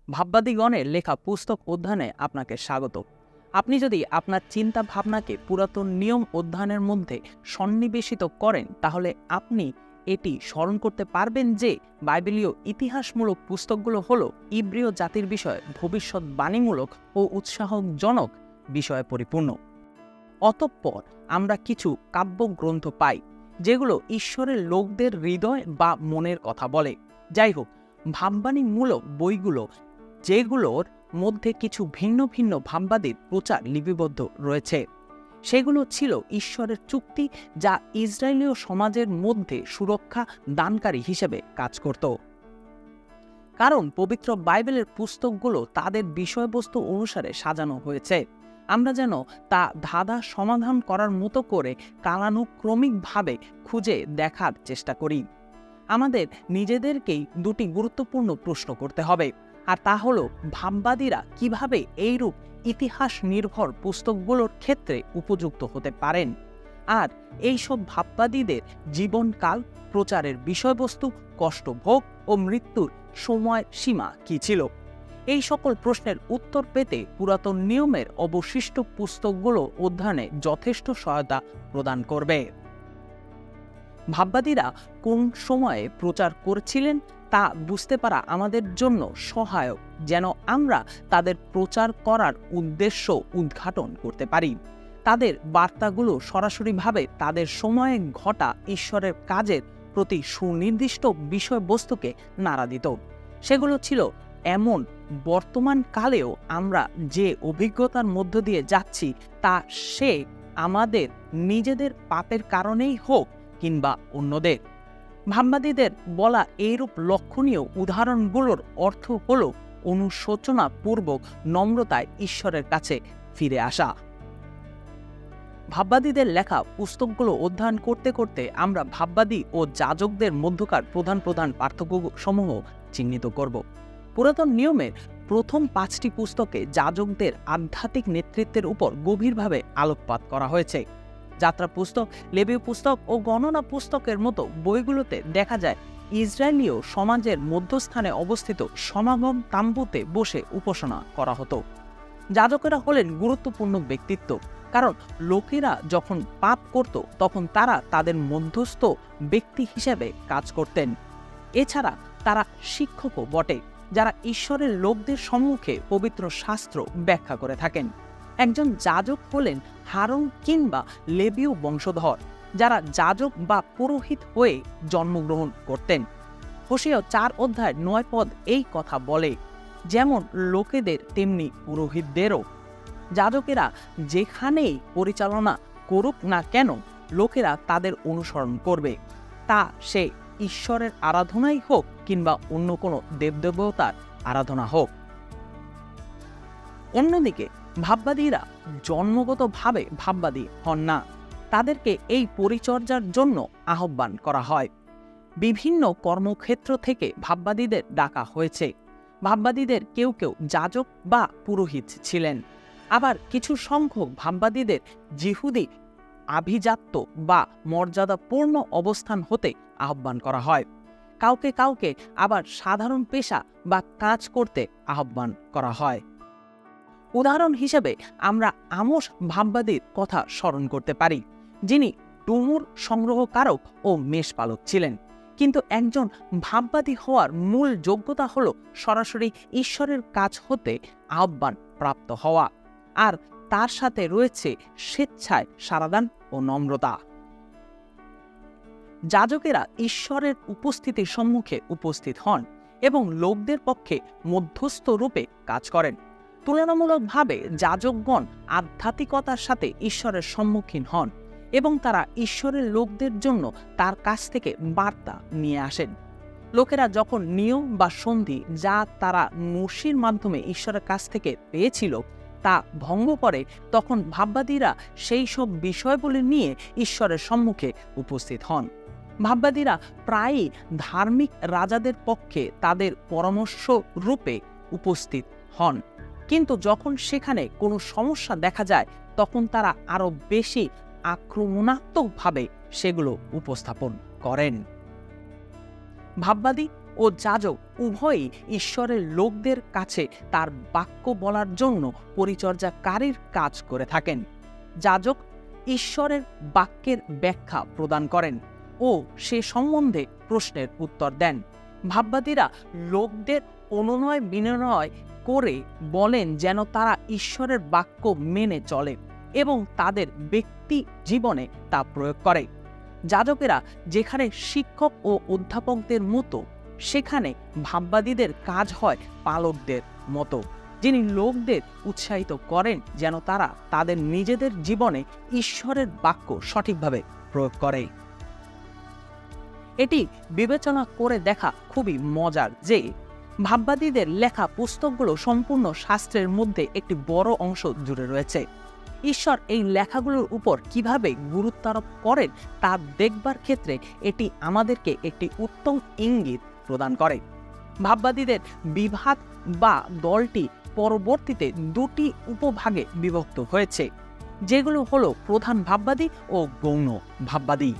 ভাববাদীগণের লেখা পুস্তক অধ্যয়নে আপনাকে স্বাগত। আপনি যদি আপনার চিন্তা ভাবনাকে পুরাতন নিয়ম অধ্যয়নের মধ্যে সন্নিবেশিত করেন, তাহলে আপনি এটি স্মরণ করতে পারবেন যে বাইবেলীয় ইতিহাসমূলক পুস্তকগুলো হলো ইব্রীয় জাতির বিষয়ে ভবিষ্যৎবাণীমূলক ও উৎসাহজনক বিষয়ে পরিপূর্ণ। অতঃপর আমরা কিছু কাব্যগ্রন্থ পাই যেগুলো ঈশ্বরের লোকদের হৃদয় বা মনের কথা বলে। যাই হোক, ভাববাণীমূলক বইগুলো যেগুলোর মধ্যে কিছু ভিন্ন ভিন্ন ভাববাদীর প্রচার লিপিবদ্ধ রয়েছে, সেগুলো ছিল ঈশ্বরের চুক্তি যা ইসরায়েলীয় সমাজের মধ্যে সুরক্ষা দানকারী হিসেবে কাজ করত। কারণ পবিত্র বাইবেলের পুস্তকগুলো তাদের বিষয়বস্তু অনুসারে সাজানো হয়েছে, আমরা যেন তা ধাঁধা সমাধান করার মতো করে কালানুক্রমিকভাবে খুঁজে দেখার চেষ্টা করি। আমাদের নিজেদেরকেই দুটি গুরুত্বপূর্ণ প্রশ্ন করতে হবে, আর তা হলো ভাববাদীরা কিভাবে এইরূপ ইতিহাস নির্ভর পুস্তকগুলোর ক্ষেত্রে উপযুক্ত হতে পারেন, আর এইসব ভাববাদীদের জীবনকাল, প্রচারের বিষয়বস্তু, কষ্টভোগ ও মৃত্যুর সময় সীমা কি ছিল। এই সকল প্রশ্নের উত্তর পেতে পুরাতন নিয়মের অবশিষ্ট পুস্তকগুলো অধ্যয়নে যথেষ্ট সহায়তা প্রদান করবে। ভাববাদীরা কোন সময়ে প্রচার করেছিলেন তা বুঝতে পারা আমাদের জন্য সহায়ক, যেন আমরা তাদের প্রচার করার উদ্দেশ্য উদ্ঘাটন করতে পারি। তাদের বার্তাগুলো সরাসরিভাবে তাদের সময়ে ঘটা ঈশ্বরের কাজের প্রতি সুনির্দিষ্ট বিষয়বস্তুকে নাড়া দিত। সেগুলো ছিল এমন বর্তমান কালেও আমরা যে অভিজ্ঞতার মধ্য দিয়ে যাচ্ছি, তা সে আমাদের নিজেদের পাপের কারণেই হোক কিংবা অন্যদের। ভাববাদীদের বলা এইরূপ লক্ষণীয় উদাহরণগুলোর অর্থ হল অনুশোচনাপূর্বক নম্রতায় ঈশ্বরের কাছে ফিরে আসা। ভাববাদীদের লেখা পুস্তকগুলো অধ্যয়ন করতে করতে আমরা ভাববাদী ও যাজকদের মধ্যকার প্রধান প্রধান পার্থক্যসমূহ চিহ্নিত করব। পুরাতন নিয়মের প্রথম 5টি পুস্তকে যাজকদের আধ্যাত্মিক নেতৃত্বের উপর গভীরভাবে আলোকপাত করা হয়েছে। যাত্রা পুস্তক, লেবীয় পুস্তক ও গণনা পুস্তকের মতো বইগুলোতে দেখা যায় ইসরায়েলীয় সমাজের মধ্যস্থানে অবস্থিত সমাগম তাম্বুতে বসে উপাসনা করা হতো। যাজকেরা হলেন গুরুত্বপূর্ণ ব্যক্তিত্ব, কারণ লোকেরা যখন পাপ করত তখন তারা তাদের মধ্যস্থ ব্যক্তি হিসেবে কাজ করতেন। এছাড়া তারা শিক্ষকও বটে, যারা ঈশ্বরের লোকদের সম্মুখে পবিত্র শাস্ত্র ব্যাখ্যা করে থাকেন। একজন যাজক হলেন হারুন কিংবা লেবীয় বংশধর, যারা যাজক বা পুরোহিত হয়ে জন্মগ্রহণ করতেন। হোশিয়া 4:9 এই কথা বলে, যেমন লোকেদের তেমনি পুরোহিতদেরও। যাজকেরা যেখানেই পরিচালনা করুক না কেন, লোকেরা তাদের অনুসরণ করবে, তা সে ঈশ্বরের আরাধনাই হোক কিংবা অন্য কোনো দেবদেবতার আরাধনা হোক। অন্যদিকে ভাববাদীরা জন্মগতভাবে ভাববাদী হন না, তাদেরকে এই পরিচর্যার জন্য আহ্বান করা হয়। বিভিন্ন কর্মক্ষেত্র থেকে ভাববাদীদের ডাকা হয়েছে। ভাববাদীদের কেউ কেউ যাজক বা পুরোহিত ছিলেন, আবার কিছু সংখ্যক ভাববাদীদের যিহুদি আভিজাত্য বা মর্যাদাপূর্ণ অবস্থান হতে আহ্বান করা হয়। কাউকে কাউকে আবার সাধারণ পেশা বা কাজ করতে আহ্বান করা হয়। উদাহরণ হিসেবে আমরা আমোস ভাববাদীর কথা স্মরণ করতে পারি, যিনি ডুমুর সংগ্রহকারক ও মেষপালক ছিলেন। কিন্তু একজন ভাববাদী হওয়ার মূল যোগ্যতা হল সরাসরি ঈশ্বরের কাজ হতে আহ্বান প্রাপ্ত হওয়া, আর তার সাথে রয়েছে স্বেচ্ছায় সারাদান ও নম্রতা। যাজকেরা ঈশ্বরের উপস্থিতির সম্মুখে উপস্থিত হন এবং লোকদের পক্ষে মধ্যস্থ রূপে কাজ করেন। তুলনামূলকভাবে যাজকগণ আধ্যাত্মিকতার সাথে ঈশ্বরের সম্মুখীন হন এবং তারা ঈশ্বরের লোকদের জন্য তার কাছ থেকে বার্তা নিয়ে আসেন। লোকেরা যখন নিয়ম বা সন্ধি যা তারা মসির মাধ্যমে ঈশ্বরের কাছ থেকে পেয়েছিল তা ভঙ্গ করে, তখন ভাববাদীরা সেই সব বিষয়গুলি নিয়ে ঈশ্বরের সম্মুখে উপস্থিত হন। ভাববাদীরা প্রায়ই ধার্মিক রাজাদের পক্ষে তাদের পরামর্শ রূপে উপস্থিত হন, কিন্তু যখন সেখানে কোনো সমস্যা দেখা যায় তখন তারা আরো বেশি আক্রমণাত্মকভাবে সেগুলো উপস্থাপন করেন। ভাববাদী ও যাজক উভয়ই ঈশ্বরের লোকদের কাছে তার বাক্য বলার জন্য পরিচর্যাকারীর কাজ করে থাকেন। যাজক ঈশ্বরের বাক্যের ব্যাখ্যা প্রদান করেন ও সে সম্বন্ধে প্রশ্নের উত্তর দেন। ভাববাদীরা লোকদের অনুনয় বিনয় করে বলেন যেন তারা ঈশ্বরের বাক্য মেনে চলে এবং তাদের ব্যক্তি জীবনে তা প্রয়োগ করে। যাজকেরা যেখানে শিক্ষক ও অধ্যাপকদের মতো, সেখানে ভাববাদীদের কাজ হয় পালকদের মতো, যিনি লোকদের উৎসাহিত করেন যেন তারা তাদের নিজেদের জীবনে ঈশ্বরের বাক্য সঠিকভাবে প্রয়োগ করে। এটি বিবেচনা করে দেখা খুবই মজার যে ভাববাদীদের লেখা পুস্তকগুলো সম্পূর্ণ শাস্ত্রের মধ্যে একটি বড় অংশ জুড়ে রয়েছে। ঈশ্বর এই লেখাগুলোর উপর কিভাবে গুরুত্বারোপ করেন তা দেখবার ক্ষেত্রে এটি আমাদেরকে একটি উত্তম ইঙ্গিত প্রদান করে। ভাববাদীদের বিভাগ বা দলটি পরবর্তীতে দুটি উপভাগে বিভক্ত হয়েছে, যেগুলো হলো প্রধান ভাববাদী ও গৌণ ভাববাদী।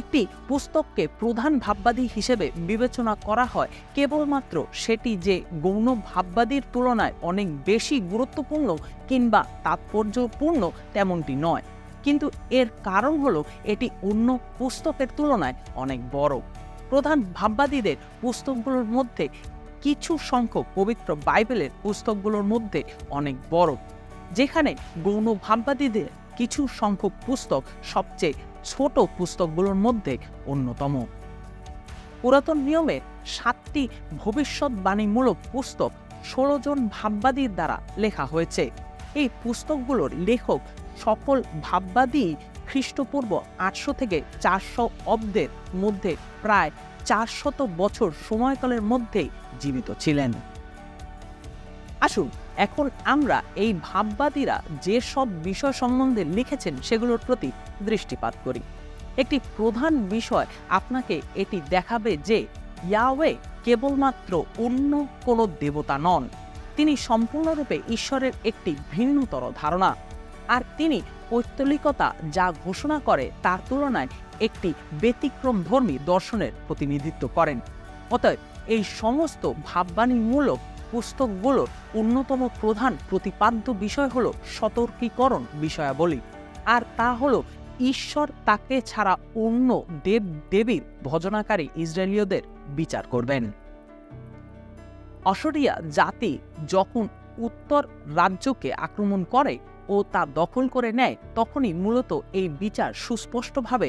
একটি পুস্তককে প্রধান ভাববাদী হিসেবে বিবেচনা করা হয় কেবলমাত্র সেটি যে গৌণ ভাববাদীর তুলনায় অনেক বেশি গুরুত্বপূর্ণ কিংবা তাৎপর্যপূর্ণ তেমনটি নয়, কিন্তু এর কারণ হলো এটি অন্য পুস্তকের তুলনায় অনেক বড়। প্রধান ভাববাদীদের পুস্তকগুলোর মধ্যে কিছু সংখ্যক পবিত্র বাইবেলের পুস্তকগুলোর মধ্যে অনেক বড়, যেখানে গৌণ ভাববাদীদের কিছু সংখ্যক পুস্তক সবচেয়ে ছোট পুস্তকগুলোর মধ্যে অন্যতম। পুরাতন নিয়মের 7টি ভবিষ্যৎবাণীমূলক পুস্তক 16 জন ভাববাদীর দ্বারা লেখা হয়েছে। এই পুস্তকগুলোর লেখক সকল ভাববাদী খ্রিস্টপূর্ব 800 থেকে 400 অব্দের মধ্যে প্রায় 400 বছর সময়কালের মধ্যে জীবিত ছিলেন। আসুন এখন আমরা এই ভাববাদীরা যে সব বিষয় সম্বন্ধে লিখেছেন সেগুলোর প্রতি দৃষ্টিপাত করি। একটি প্রধান বিষয় আপনাকে এটি দেখাবে যে ইয়াহওয়ে কেবলমাত্র অন্য কোনো দেবতা নন, তিনি সম্পূর্ণরূপে ঈশ্বরের একটি ভিন্নতর ধারণা, আর তিনি পৌত্তলিকতা যা ঘোষণা করে তার তুলনায় একটি ব্যতিক্রমধর্মী দর্শনের প্রতিনিধিত্ব করেন। অতএব এই সমস্ত ভাববাণীমূলক পুস্তকগুলোর অন্যতম প্রধান প্রতিপাদ্য বিষয় হলো সতর্কীকরণ বিষয়াবলী, আর তা হলো ঈশ্বর তাকে ছাড়া অন্য দেব দেবীর ভজনাকারী ইসরায়েলীয়দের বিচার করবেন। অশরিয়া জাতি যখন উত্তর রাজ্যকে আক্রমণ করে ও তা দখল করে নেয়, তখনই মূলত এই বিচার সুস্পষ্টভাবে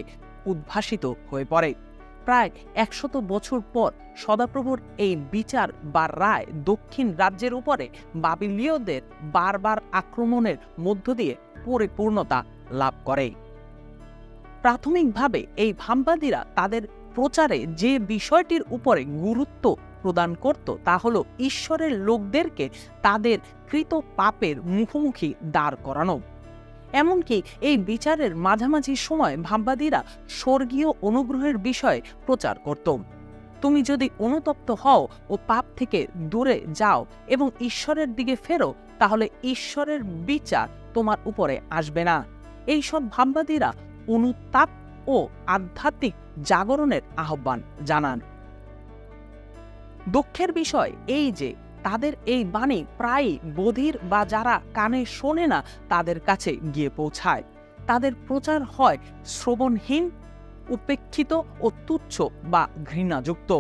উদ্ভাসিত হয়ে পড়ে। প্রায় 100 বছর পর সদাপ্রভুর এই বিচার বা রায় দক্ষিণ রাজ্যের উপরে বাবিলীয়দের বারবার আক্রমণের মধ্য দিয়ে পরিপূর্ণতা লাভ করে। প্রাথমিকভাবে এই ভাববাদীরা তাদের প্রচারে যে বিষয়টির উপরে গুরুত্ব প্রদান করত তা হলো ঈশ্বরের লোকদেরকে তাদের কৃত পাপের মুখোমুখি দাঁড় করানো। এমনকি এই বিচারের মাঝামাঝি সময় ভাববাদীরা স্বর্গীয় অনুগ্রহের বিষয়ে প্রচার করত। তুমি যদি অনুতপ্ত হও ও পাপ থেকে দূরে যাও এবং ঈশ্বরের দিকে ফেরো, তাহলে ঈশ্বরের বিচার তোমার উপরে আসবে না। এই সব ভাববাদীরা অনুতাপ ও আধ্যাত্মিক জাগরণের আহ্বান জানান। দুঃখের বিষয় এই যে তাদের এই বাণী প্রায়ই বধির বা যারা কানে শোনে না তাদের কাছে গিয়ে পৌঁছায়। তাদের প্রচার হয় শ্রবণহীন, উপেক্ষিত ও তুচ্ছ বা ঘৃণাযুক্ত।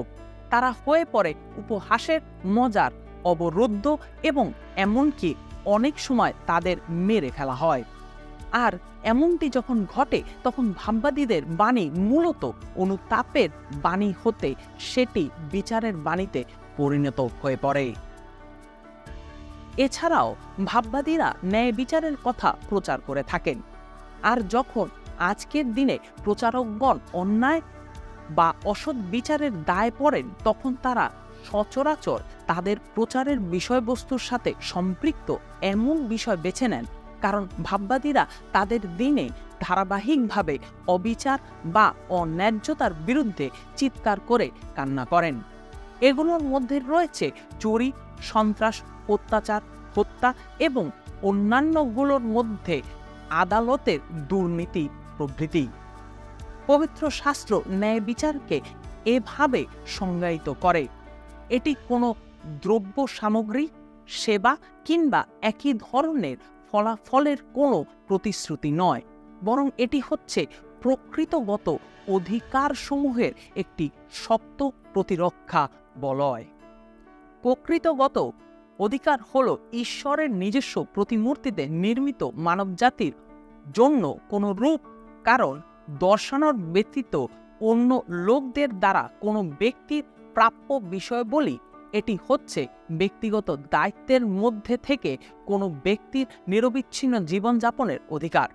তারা হয়ে পড়ে উপহাসের, মজার, অবরুদ্ধ এবং এমনকি অনেক সময় তাদের মেরে ফেলা হয়। আর এমনটি যখন ঘটে তখন ভাববাদীদের বাণী মূলত অনুতাপের বাণী হতে সেটি বিচারের বাণীতে পরিণত হয়ে পড়ে। এছাড়াও ভাববাদীরা ন্যায় বিচারের কথা প্রচার করে থাকেন, আর যখন আজকের দিনে প্রচারকগণ অন্যায় বা অসৎ বিচারের দায় পড়েন, তখন তারা সচরাচর তাদের প্রচারের বিষয়বস্তুর সাথে সম্পৃক্ত এমন বিষয় বেছে নেন, কারণ ভাববাদীরা তাদের দিনে ধারাবাহিকভাবে অবিচার বা অন্যায্যতার বিরুদ্ধে চিৎকার করে কান্না করেন। এগুলোর মধ্যে রয়েছে চুরি, সন্ত্রাস, অত্যাচার, হত্যা এবং অন্যান্যগুলোর মধ্যে আদালতের দুর্নীতি প্রভৃতি। পবিত্র শাস্ত্র ন্যায় বিচারকে এভাবে সংজ্ঞায়িত করে। এটি কোনো দ্রব্য সামগ্রী, সেবা কিংবা একই ধরনের ফলাফলের কোনো প্রতিশ্রুতি নয়, বরং এটি হচ্ছে প্রকৃতগত অধিকারসমূহের একটি শক্ত প্রতিরক্ষা বলয়। প্রকৃতগত অধিকার হল ঈশ্বরের নিজস্ব প্রতিমূর্তিতে নির্মিত মানবজাতির জন্য কোনো রূপ কারণ দর্শানোর ব্যতীত অন্য লোকদের দ্বারা কোনো ব্যক্তির প্রাপ্য বিষয় বলি। এটি হচ্ছে ব্যক্তিগত দায়িত্বের মধ্যে থেকে কোনো ব্যক্তির নিরবিচ্ছিন্ন জীবনযাপনের অধিকার।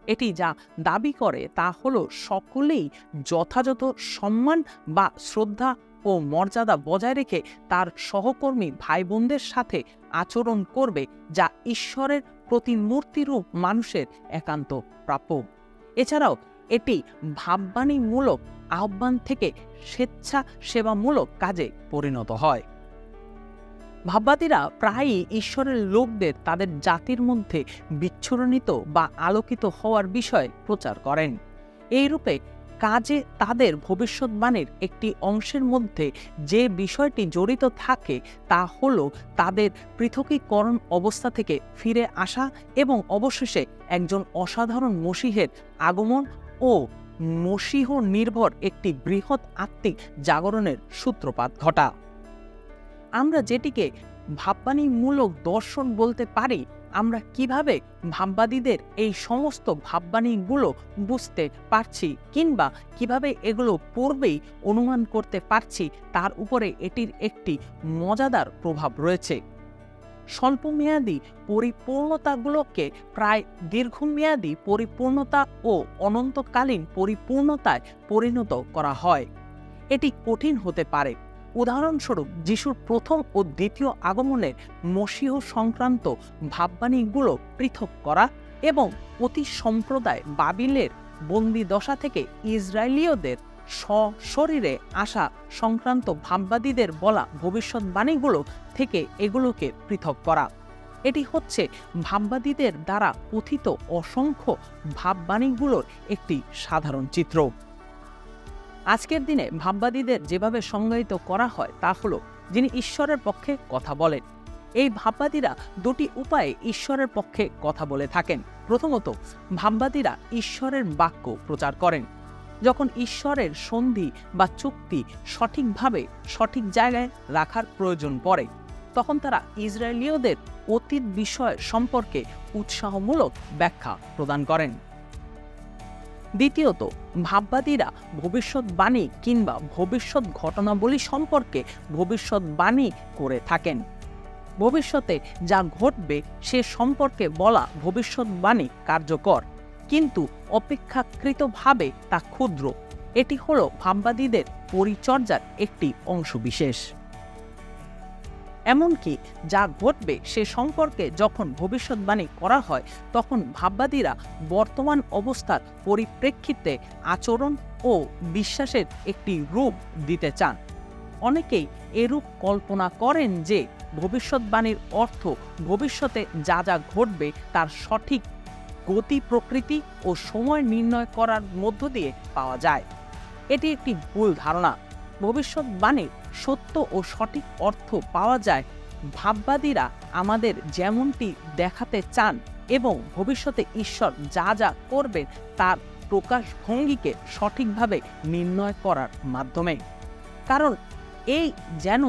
এটি যা দাবি করে তা হলো সকলেই যথাযথ সম্মান বা শ্রদ্ধা ও মর্যাদা বজায় রেখে তার সহকর্মী ভাই বোনদের সাথে আচরণ করবে, যা ঈশ্বরের প্রতিমূর্তিরূপ মানুষের একান্ত প্রাপ্য। এছাড়াও এটি ভাববাণীমূলক আহ্বান থেকে স্বেচ্ছাসেবামূলক কাজে পরিণত হয়। ভাববাদীরা প্রায়ই ঈশ্বরের লোকদের তাদের জাতির মধ্যে বিচ্ছুরণিত বা আলোকিত হওয়ার বিষয়ে প্রচার করেন। এইরূপে কাজে তাদের ভবিষ্যৎবাণীর একটি অংশের মধ্যে যে বিষয়টি জড়িত থাকে তা হল তাদের পৃথকীকরণ অবস্থা থেকে ফিরে আসা এবং অবশেষে একজন অসাধারণ মসীহের আগমন ও মসীহ নির্ভর একটি বৃহৎ আত্মিক জাগরণের সূত্রপাত ঘটা। আমরা যেটিকে ভাববাণীমূলক দর্শন বলতে পারি, আমরা কিভাবে ভাববাদীদের এই সমস্ত ভাববাণীগুলো বুঝতে পারছি কিংবা কিভাবে এগুলো পূর্বেই অনুমান করতে পারছি তার উপরে এটির একটি মজাদার প্রভাব রয়েছে। স্বল্পমেয়াদী পরিপূর্ণতাগুলোকে প্রায় দীর্ঘমেয়াদী পরিপূর্ণতা ও অনন্তকালীন পরিপূর্ণতায় পরিণত করা হয়। এটি কঠিন হতে পারে। উদাহরণস্বরূপ, যিশুর প্রথম ও দ্বিতীয় আগমনের মসীহ সংক্রান্ত ভাববাণীগুলো পৃথক করা এবং অতি সম্প্রদায় বাবিলের বন্দি দশা থেকে ইসরায়েলীয়দের সশরীরে আসা সংক্রান্ত ভাববাদীদের বলা ভবিষ্যৎবাণীগুলো থেকে এগুলোকে পৃথক করা। এটি হচ্ছে ভাববাদীদের দ্বারা কথিত অসংখ্য ভাববাণীগুলোর একটি সাধারণ চিত্র। আজকের দিনে ভাববাদীদের যেভাবে সংজ্ঞায়িত করা হয় তা হলো, যিনি ঈশ্বরের পক্ষে কথা বলেন। এই ভাববাদীরা দুটি উপায়ে ঈশ্বরের পক্ষে কথা বলে থাকেন। প্রথমত, ভাববাদীরা ঈশ্বরের বাক্য প্রচার করেন। যখন ঈশ্বরের সন্ধি বা চুক্তি সঠিকভাবে সঠিক জায়গায় রাখার প্রয়োজন পড়ে, তখন তারা ইসরায়েলীয়দের অতীত বিষয় সম্পর্কে উৎসাহমূলক ব্যাখ্যা প্রদান করেন। দ্বিতীয়ত, ভাববাদীরা ভবিষ্যৎবাণী কিংবা ভবিষ্যৎ ঘটনাবলী সম্পর্কে ভবিষ্যৎবাণী করে থাকেন। ভবিষ্যতে যা ঘটবে সে সম্পর্কে বলা ভবিষ্যৎবাণী কার্যকর, কিন্তু অপেক্ষাকৃতভাবে তা ক্ষুদ্র। এটি হলো ভাববাদীদের পরিচর্যার একটি অংশবিশেষ। এমনকি যা ঘটবে সে সম্পর্কে যখন ভবিষ্যৎবাণী করা হয়, তখন ভাববাদীরা বর্তমান অবস্থার পরিপ্রেক্ষিতে আচরণ ও বিশ্বাসের একটি রূপ দিতে চান। অনেকেই এরূপ কল্পনা করেন যে ভবিষ্যৎবাণীর অর্থ ভবিষ্যতে যা যা ঘটবে তার সঠিক গতি, প্রকৃতি ও সময় নির্ণয় করার মধ্য দিয়ে পাওয়া যায়। এটি একটি ভুল ধারণা। ভবিষ্যৎবাণীর সত্য ও সঠিক অর্থ পাওয়া যায় ভাববাদীরা আমাদের যেমনটি দেখাতে চান এবং ভবিষ্যতে ঈশ্বর যা যা করবেন তার প্রকাশভঙ্গিকে সঠিকভাবে নির্ণয় করার মাধ্যমে। কারণ এই যেন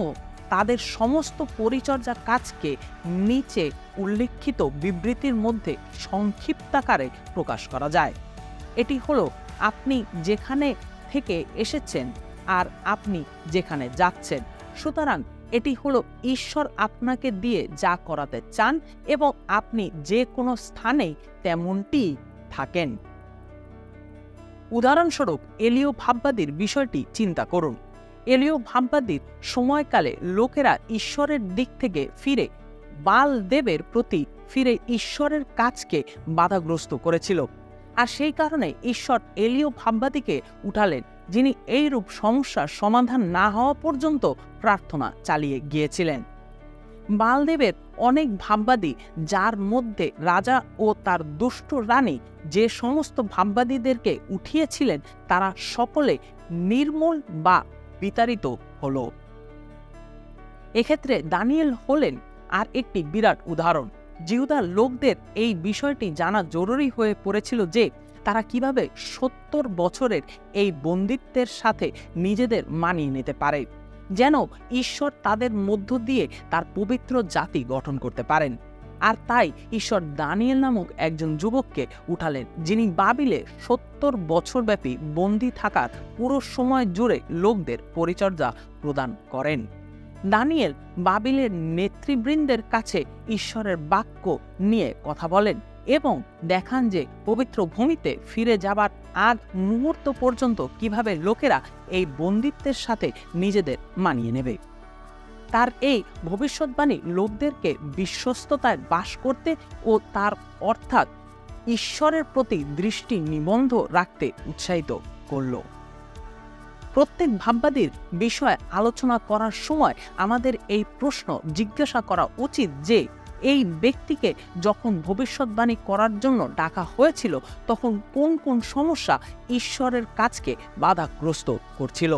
তাদের সমস্ত পরিচর্যা কাজকে নিচে উল্লিখিত বিবৃতির মধ্যে সংক্ষিপ্তাকারে প্রকাশ করা যায়। এটি হলো, আপনি যেখানে থেকে এসেছেন আর আপনি যেখানে যাচ্ছেন। সুতরাং এটি হলো ঈশ্বর আপনাকে দিয়ে যা করাতে চান এবং আপনি যে কোনো স্থানে তেমনটি থাকেন। উদাহরণস্বরূপ, এলীয় ভাববাদীর বিষয়টি চিন্তা করুন। এলীয় ভাববাদীর সময়কালে লোকেরা ঈশ্বরের দিক থেকে ফিরে বাল দেবের প্রতি ফিরে ঈশ্বরের কাজকে বাধাগ্রস্ত করেছিল, আর সেই কারণে ঈশ্বর এলীয় ভাববাদীকে উঠালেন, যিনি এইরূপ সমস্যার সমাধান না হওয়া পর্যন্ত প্রার্থনা চালিয়ে গিয়েছিলেন। বালদেবের অনেক ভাববাদী, যার মধ্যে রাজা ও তার দুষ্ট রানী যে সমস্ত ভাববাদীদেরকে উঠিয়েছিলেন, তারা সকলে নির্মূল বা বিতাড়িত হলো। এক্ষেত্রে দানিয়েল হলেন আর একটি বিরাট উদাহরণ। জিহুদার লোকদের এই বিষয়টি জানা জরুরি হয়ে পড়েছিল যে তারা কিভাবে 70 বছরের এই বন্দিত্বের সাথে নিজেদের মানিয়ে নিতে পারে, যেন ঈশ্বর তাদের মধ্য দিয়ে তার পবিত্র জাতি গঠন করতে পারেন। আর তাই ঈশ্বর দানিয়েল নামক একজন যুবককে উঠালেন, যিনি বাবিলে 70 বছরব্যাপী বন্দী থাকার পুরো সময় জুড়ে লোকদের পরিচর্যা প্রদান করেন। দানিয়েল বাবিলের নেতৃবৃন্দের কাছে ঈশ্বরের বাক্য নিয়ে কথা বলেন এবং দেখান যে পবিত্র ভূমিতে ফিরে যাবার আগ মুহূর্ত পর্যন্ত কিভাবে লোকেরা এই বন্দিত্বের সাথে নিজেদের মানিয়ে নেবে। তার এই ভবিষ্যৎবাণী লোকদেরকে বিশ্বস্ততায় বাস করতে ও তার অর্থাৎ ঈশ্বরের প্রতি দৃষ্টি নিবন্ধ রাখতে উৎসাহিত করল। প্রত্যেক ভাববাদীর বিষয়ে আলোচনা করার সময় আমাদের এই প্রশ্ন জিজ্ঞাসা করা উচিত যে এই ব্যক্তিকে যখন ভবিষ্যৎবাণী করার জন্য ডাকা হয়েছিল তখন কোন কোন সমস্যা ঈশ্বরের কাজকে বাধাগ্রস্ত করছিল।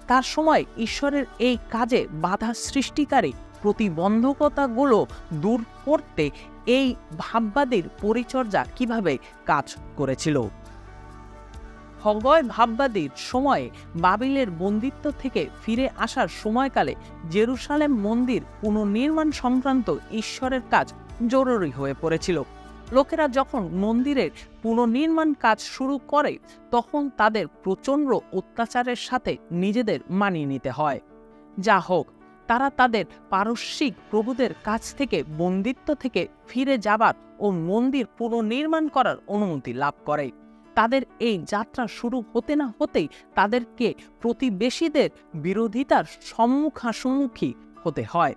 তার সময় ঈশ্বরের এই কাজে বাধা সৃষ্টিকারী প্রতিবন্ধকতাগুলো দূর করতে এই ভাববাদীর পরিচর্যা কিভাবে কাজ করেছিল। হগয় ভাববাদীর সময়ে বাবিলের বন্দিত্ব থেকে ফিরে আসার সময়কালে জেরুসালেম মন্দির পুনর্নির্মাণ সংক্রান্ত ঈশ্বরের কাজ জরুরি হয়ে পড়েছিল। লোকেরা যখন মন্দিরের পুনর্নির্মাণ কাজ শুরু করে তখন তাদের প্রচণ্ড অত্যাচারের সাথে নিজেদের মানিয়ে নিতে হয়। যা হোক, তারা তাদের পারস্যিক প্রভুদের কাছ থেকে বন্দিত্ব থেকে ফিরে যাবার ও মন্দির পুনর্নির্মাণ করার অনুমতি লাভ করে। তাদের এই যাত্রা শুরু হতে না হতেই তাদেরকে প্রতিবেশীদের বিরোধিতার সম্মুখাসম্মুখী হতে হয়।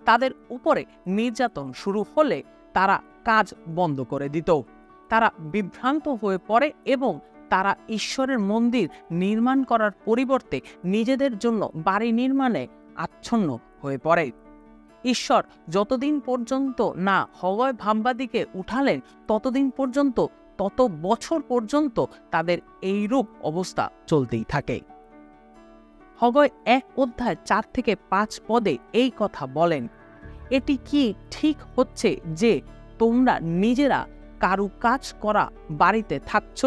তাদের উপরে নির্যাতন শুরু হলে তারা কাজ বন্ধ করে দিত। তারা বিভ্রান্ত হয়ে পড়ে এবং তারা ঈশ্বরের মন্দির নির্মাণ করার পরিবর্তে নিজেদের জন্য বাড়ি নির্মাণে আচ্ছন্ন হয়ে পড়ে। ঈশ্বর যতদিন পর্যন্ত না হগয় ভাববাদীকে উঠালেন তত বছর পর্যন্ত তাদের এইরূপ অবস্থা চলতেই থাকে। হগয় 1 অধ্যায় 4 থেকে 5 পদে এই কথা বলেন, এটি কি ঠিক হচ্ছে যে তোমরা নিজেরা কারুকাজ করা বাড়িতে থাকছ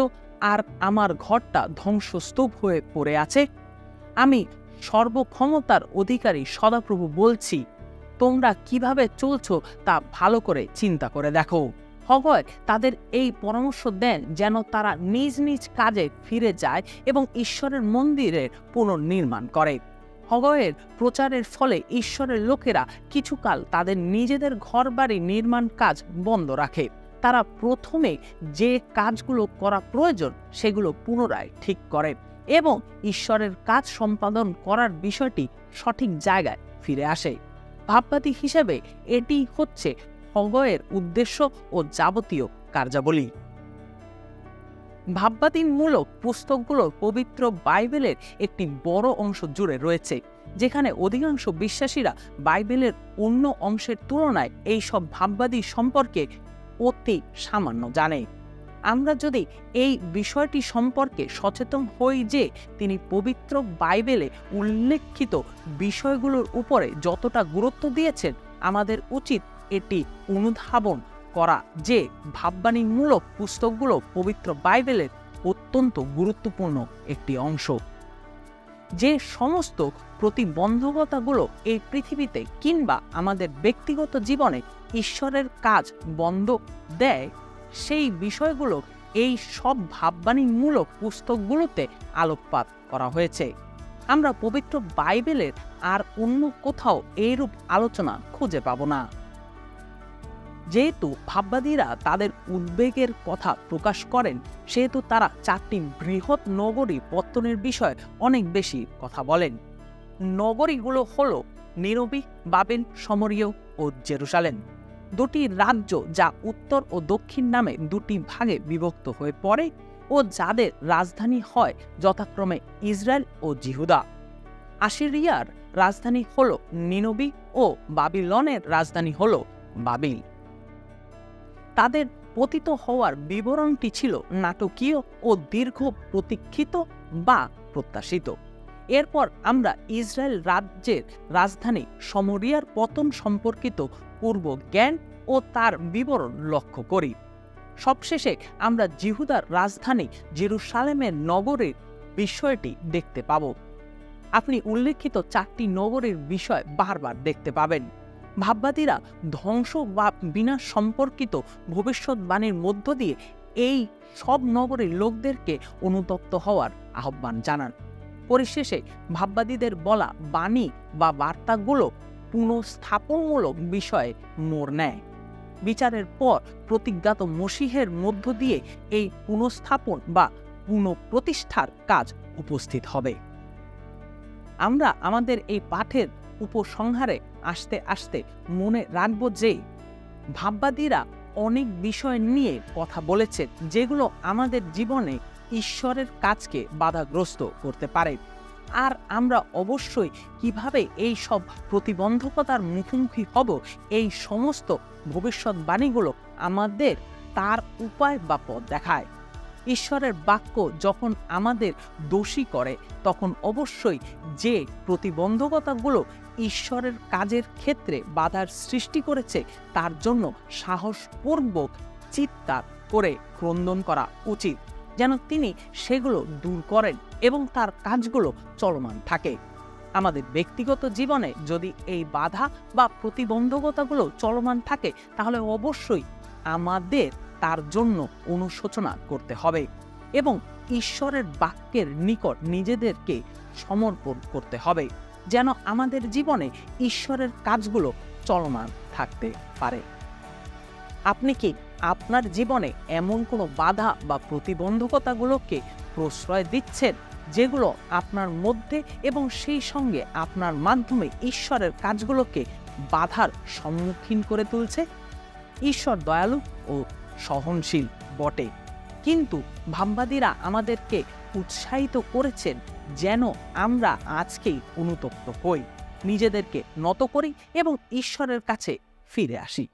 আর আমার ঘরটা ধ্বংসস্তূপ হয়ে পড়ে আছে? আমি সর্বক্ষমতার অধিকারী সদাপ্রভু বলছি, তোমরা কিভাবে চলছো তা ভালো করে চিন্তা করে দেখো। হগয় তাদের এই পরামর্শ দেন যেন তারা নিজ নিজ কাজে ফিরে যায় এবং ঈশ্বরের মন্দিরের পুনর্নির্মাণ করে। হগয়ের প্রচারের ফলে ঈশ্বরের লোকেরা কিছুকাল তাদের নিজেদের ঘরবাড়ি নির্মাণ কাজ বন্ধ রাখে। তারা প্রথমে যে কাজগুলো করা প্রয়োজন সেগুলো পুনরায় ঠিক করে এবং ঈশ্বরের কাজ সম্পাদন করার বিষয়টি সঠিক জায়গায় ফিরে আসে। ভাববাদী হিসেবে এটি হচ্ছে হগয়ের উদ্দেশ্য ও যাবতীয় কার্যাবলী। ভাববাদীমূলক পুস্তকগুলো পবিত্র বাইবেলের একটি বড় অংশ জুড়ে রয়েছে, যেখানে অধিকাংশ বিশ্বাসীরা বাইবেলের অন্য অংশের তুলনায় এই সব ভাববাদী সম্পর্কে অতি সামান্য জানে। আমরা যদি এই বিষয়টি সম্পর্কে সচেতন হই যে তিনি পবিত্র বাইবেলে উল্লেখিত বিষয়গুলোর উপরে যতটা গুরুত্ব দিয়েছেন, আমাদের উচিত এটি অনুধাবন করা যে ভাববাণীমূলক পুস্তকগুলো পবিত্র বাইবেলের অত্যন্ত গুরুত্বপূর্ণ একটি অংশ। যে সমস্ত প্রতিবন্ধকতাগুলো এই পৃথিবীতে কিংবা আমাদের ব্যক্তিগত জীবনে ঈশ্বরের কাজ বন্ধ দেয়, সেই বিষয়গুলো এই সব ভাববাণীমূলক পুস্তকগুলোতে আলোকপাত করা হয়েছে। আমরা পবিত্র বাইবেলের আর অন্য কোথাও এইরূপ আলোচনা খুঁজে পাব না। যেহেতু ভাববাদীরা তাদের উদ্বেগের কথা প্রকাশ করেন, সেহেতু তারা 4টি বৃহৎ নগরী পত্তনের বিষয়ে অনেক বেশি কথা বলেন। নগরীগুলো হল নিনবী, বাবেল, সমরীয় ও জেরুসালেম, 2টি রাজ্য যা উত্তর ও দক্ষিণ নামে 2টি ভাগে বিভক্ত হয়ে পড়ে ও যাদের রাজধানী হয় যথাক্রমে ইসরায়েল ও জিহুদা। আশিরিয়ার রাজধানী হল নিনবী ও বাবিলনের রাজধানী হল বাবিল। তাদের পতিত হওয়ার বিবরণটি ছিল নাটকীয় ও দীর্ঘ প্রতীক্ষিত বা প্রত্যাশিত। এরপর আমরা ইসরায়েল রাজ্যের রাজধানী সমরিয়ার পতন সম্পর্কিত পূর্ব জ্ঞান ও তার বিবরণ লক্ষ্য করি। সবশেষে আমরা জিহুদার রাজধানী জেরুসালেমের নগরের বিষয়টি দেখতে পাব। আপনি উল্লেখিত 4টি নগরের বিষয় বারবার দেখতে পাবেন। ভাববাদীরা ধ্বংস বা বিনাশ সম্পর্কিত ভবিষ্যৎবাণীর মধ্য দিয়ে এই সব নগরের লোকদেরকে অনুতপ্ত হওয়ার আহ্বান জানান। পরিশেষে ভাববাদীদের বলা বাণী বা বার্তাগুলো পুনঃস্থাপনমূলক বিষয়ে মোড় নেয়। বিচারের পর প্রতিজ্ঞাত মসীহের মধ্য দিয়ে এই পুনঃস্থাপন বা পুনঃপ্রতিষ্ঠার কাজ উপস্থিত হবে। আমরা আমাদের এই পাঠের উপসংহারে আসতে আসতে মনে রাখব যে ভাববাদীরা অনেক বিষয় নিয়ে কথা বলেছেন যেগুলো আমাদের জীবনে ঈশ্বরের কাজকে বাধাগ্রস্ত করতে পারে। আর আমরা অবশ্যই কিভাবে এই সব প্রতিবন্ধকতার মুখোমুখি হব, এই সমস্ত ভবিষ্যৎবাণীগুলো আমাদের তার উপায় বা পথ দেখায়। ঈশ্বরের বাক্য যখন আমাদের দোষী করে তখন অবশ্যই যে প্রতিবন্ধকতাগুলো ঈশ্বরের কাজের ক্ষেত্রে বাধার সৃষ্টি করেছে তার জন্য সাহসপূর্বক চিৎকার করে ক্রন্দন করা উচিত, যেন তিনি সেগুলো দূর করেন এবং তার কাজগুলো চলমান থাকে। আমাদের ব্যক্তিগত জীবনে যদি এই বাধা বা প্রতিবন্ধকতাগুলো চলমান থাকে তাহলে অবশ্যই আমাদের তার জন্য অনুশোচনা করতে হবে এবং ঈশ্বরের বাক্যের নিকট নিজেদেরকে সমর্পণ করতে হবে, যেন আমাদের জীবনে ঈশ্বরের কাজগুলো চলমান থাকতে পারে। আপনি কি আপনার জীবনে এমন কোনো বাধা বা প্রতিবন্ধকতাগুলোকে প্রশ্রয় দিচ্ছেন যেগুলো আপনার মধ্যে এবং সেই সঙ্গে আপনার মাধ্যমে ঈশ্বরের কাজগুলোকে বাধার সম্মুখীন করে তুলছে? ঈশ্বর দয়ালু ও সহনশীল বটে, কিন্তু ভাববাদীরা আমাদেরকে উৎসাহিত করেছেন যেন আমরা আজকেই অনুতপ্ত হই, নিজেদেরকে নত করি এবং ঈশ্বরের কাছে ফিরে আসি।